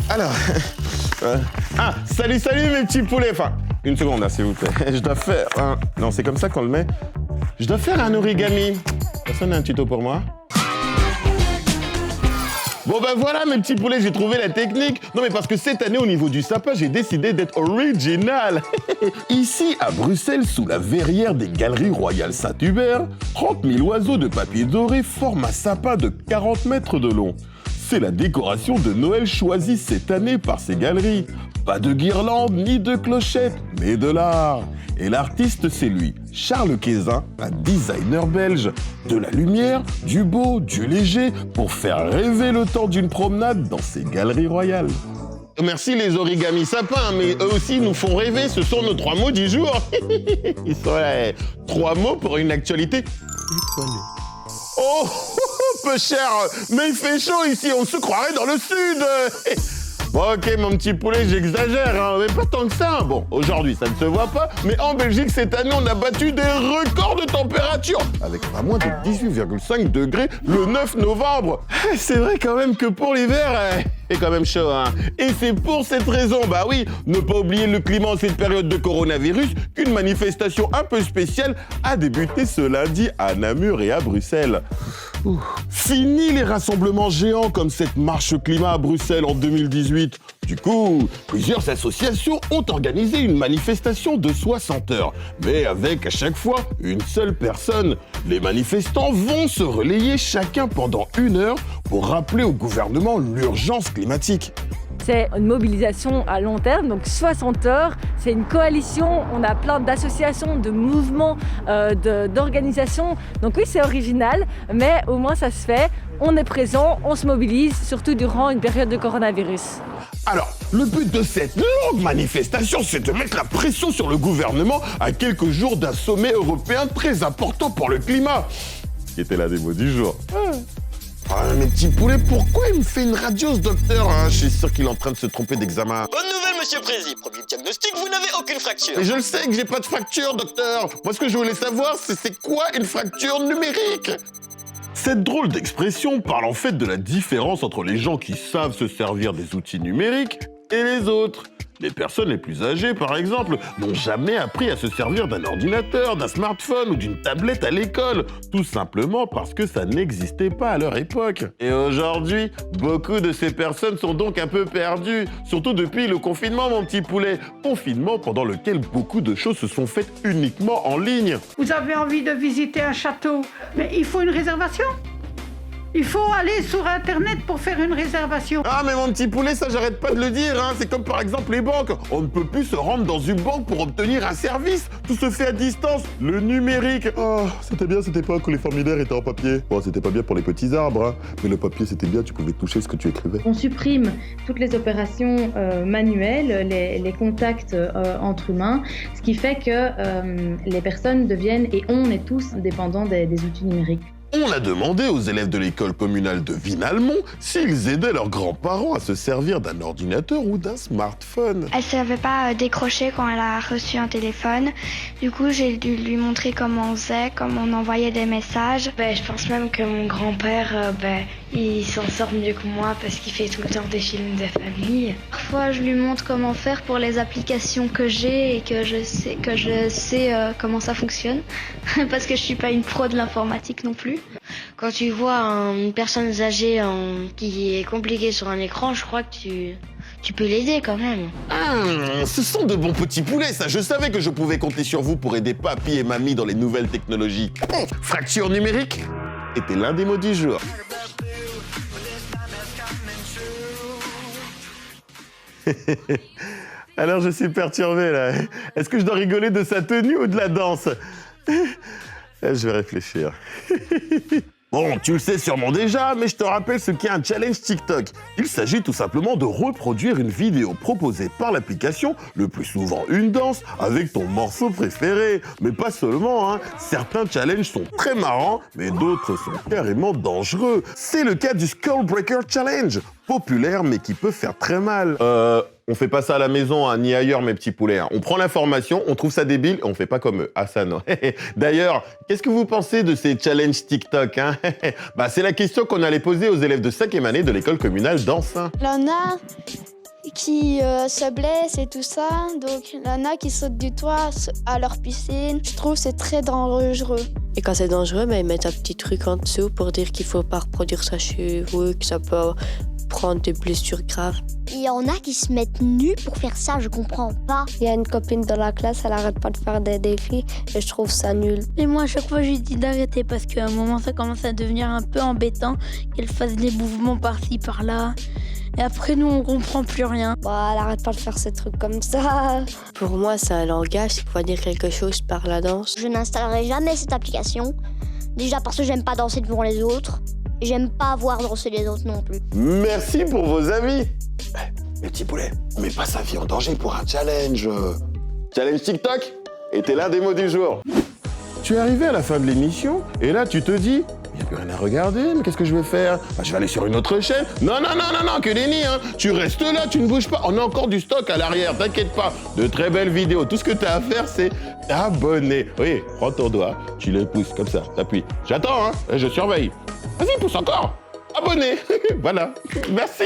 Alors... salut mes petits poulets. Enfin, une seconde là, s'il vous plaît. Je dois faire un... Non, c'est comme ça qu'on le met. Je dois faire un origami. Personne n'a un tuto pour moi? Bon ben voilà mes petits poulets, j'ai trouvé la technique. Non mais parce que cette année au niveau du sapin, j'ai décidé d'être original. Ici à Bruxelles, sous la verrière des Galeries Royales Saint-Hubert, 30 000 oiseaux de papier doré forment un sapin de 40 mètres de long. C'est la décoration de Noël choisie cette année par ces galeries. Pas de guirlande ni de clochettes, mais de l'art. Et l'artiste, c'est lui, Charles Quézin, un designer belge. De la lumière, du beau, du léger, pour faire rêver le temps d'une promenade dans ces galeries royales. Merci les origamis sapins, mais eux aussi nous font rêver, ce sont nos 3 mots du jour. Ils sont là, 3 mots pour une actualité. Oh, peu cher, mais il fait chaud ici, on se croirait dans le sud. Bon, ok, mon petit poulet, j'exagère, hein, mais pas tant que ça. Bon, aujourd'hui, ça ne se voit pas, mais en Belgique, cette année, on a battu des records de température, avec pas moins de 18,5 degrés le 9 novembre. C'est vrai quand même que pour l'hiver, c'est quand même chaud, hein. Et c'est pour cette raison, bah oui, ne pas oublier le climat en cette période de coronavirus, qu'une manifestation un peu spéciale a débuté ce lundi à Namur et à Bruxelles. Fini les rassemblements géants comme cette marche climat à Bruxelles en 2018. Du coup, plusieurs associations ont organisé une manifestation de 60 heures, mais avec à chaque fois une seule personne. Les manifestants vont se relayer chacun pendant 1 heure pour rappeler au gouvernement l'urgence climatique. C'est une mobilisation à long terme, donc 60 heures, c'est une coalition, on a plein d'associations, de mouvements, d'organisations. Donc oui, c'est original, mais au moins ça se fait, on est présent, on se mobilise, surtout durant une période de coronavirus. Alors, le but de cette longue manifestation, c'est de mettre la pression sur le gouvernement à quelques jours d'un sommet européen très important pour le climat, qui était l'un des mots du jour. Mes petits poulets, pourquoi il me fait une radio, ce docteur, hein? Je suis sûr qu'il est en train de se tromper d'examen. Bonne nouvelle, monsieur Prési. Premier diagnostic, vous n'avez aucune fracture. Mais je le sais que j'ai pas de fracture, docteur. Moi, ce que je voulais savoir, c'est quoi une fracture numérique? Cette drôle d'expression parle en fait de la différence entre les gens qui savent se servir des outils numériques et les autres. Les personnes les plus âgées, par exemple, n'ont jamais appris à se servir d'un ordinateur, d'un smartphone ou d'une tablette à l'école, tout simplement parce que ça n'existait pas à leur époque. Et aujourd'hui, beaucoup de ces personnes sont donc un peu perdues, surtout depuis le confinement, mon petit poulet. Confinement pendant lequel beaucoup de choses se sont faites uniquement en ligne. Vous avez envie de visiter un château, mais il faut une réservation. Il faut aller sur Internet pour faire une réservation. Ah mais mon petit poulet, ça j'arrête pas de le dire, hein. C'est comme par exemple les banques. On ne peut plus se rendre dans une banque pour obtenir un service. Tout se fait à distance. Le numérique. Oh, c'était bien cette époque où les formulaires étaient en papier. Bon, c'était pas bien pour les petits arbres, hein. Mais le papier c'était bien, tu pouvais toucher ce que tu écrivais. On supprime toutes les opérations manuelles, les contacts entre humains, ce qui fait que les personnes deviennent, et on est tous dépendants des outils numériques. On a demandé aux élèves de l'école communale de Vinalmont s'ils aidaient leurs grands-parents à se servir d'un ordinateur ou d'un smartphone. Elle savait pas décrocher quand elle a reçu un téléphone. Du coup, j'ai dû lui montrer comment on faisait, comment on envoyait des messages. Je pense même que mon grand-père, il s'en sort mieux que moi parce qu'il fait tout le temps des films de famille. Parfois, je lui montre comment faire pour les applications que j'ai et que je sais comment ça fonctionne. Parce que je suis pas une pro de l'informatique non plus. Quand tu vois une personne âgée qui est compliquée sur un écran, je crois que tu peux l'aider quand même. Ah, ce sont de bons petits poulets, ça. Je savais que je pouvais compter sur vous pour aider papy et mamie dans les nouvelles technologies. Fracture numérique était l'un des mots du jour. Alors je suis perturbé là. Est-ce que je dois rigoler de sa tenue ou de la danse? Je vais réfléchir. Bon, tu le sais sûrement déjà, mais je te rappelle ce qu'est un challenge TikTok. Il s'agit tout simplement de reproduire une vidéo proposée par l'application, le plus souvent une danse, avec ton morceau préféré. Mais pas seulement, hein. Certains challenges sont très marrants, mais d'autres sont carrément dangereux. C'est le cas du Skull Breaker Challenge, populaire mais qui peut faire très mal. On fait pas ça à la maison, hein, ni ailleurs, mes petits poulets. Hein. On prend l'information, on trouve ça débile et on fait pas comme eux. Ah ça non. D'ailleurs, qu'est-ce que vous pensez de ces challenges TikTok, hein? C'est la question qu'on allait poser aux élèves de 5e année de l'école communale d'Ansin. Lana, qui se blessent et tout ça. Donc, il y en a qui sautent du toit à leur piscine. Je trouve que c'est très dangereux. Et quand c'est dangereux, ils mettent un petit truc en dessous pour dire qu'il ne faut pas reproduire ça chez vous, que ça peut prendre des blessures graves. Il y en a qui se mettent nus pour faire ça, je comprends pas. Il y a une copine dans la classe, elle arrête pas de faire des défis et je trouve ça nul. Et moi, à chaque fois, je lui dis d'arrêter parce qu'à un moment, ça commence à devenir un peu embêtant qu'elle fasse des mouvements par-ci, par-là. Et après, nous, on comprend plus rien. Elle arrête pas de faire ces trucs comme ça. Pour moi, c'est un langage qui peut dire quelque chose par la danse. Je n'installerai jamais cette application. Déjà parce que j'aime pas danser devant les autres. Et j'aime pas voir danser les autres non plus. Merci pour vos avis. Mais petit poulet, on met pas sa vie en danger pour un challenge. Challenge TikTok était l'un des mots du jour. Tu es arrivé à la fin de l'émission et là tu te dis, il n'y a plus rien à regarder, mais qu'est-ce que je vais faire? Je vais aller sur une autre chaîne. Non, que nenni, hein. Tu restes là, tu ne bouges pas. On a encore du stock à l'arrière, t'inquiète pas. De très belles vidéos. Tout ce que tu as à faire, c'est t'abonner. Oui, prends ton doigt, tu le pousses comme ça, t'appuies. J'attends, hein, je surveille. Vas-y, pousse encore. Abonné. Voilà. Merci.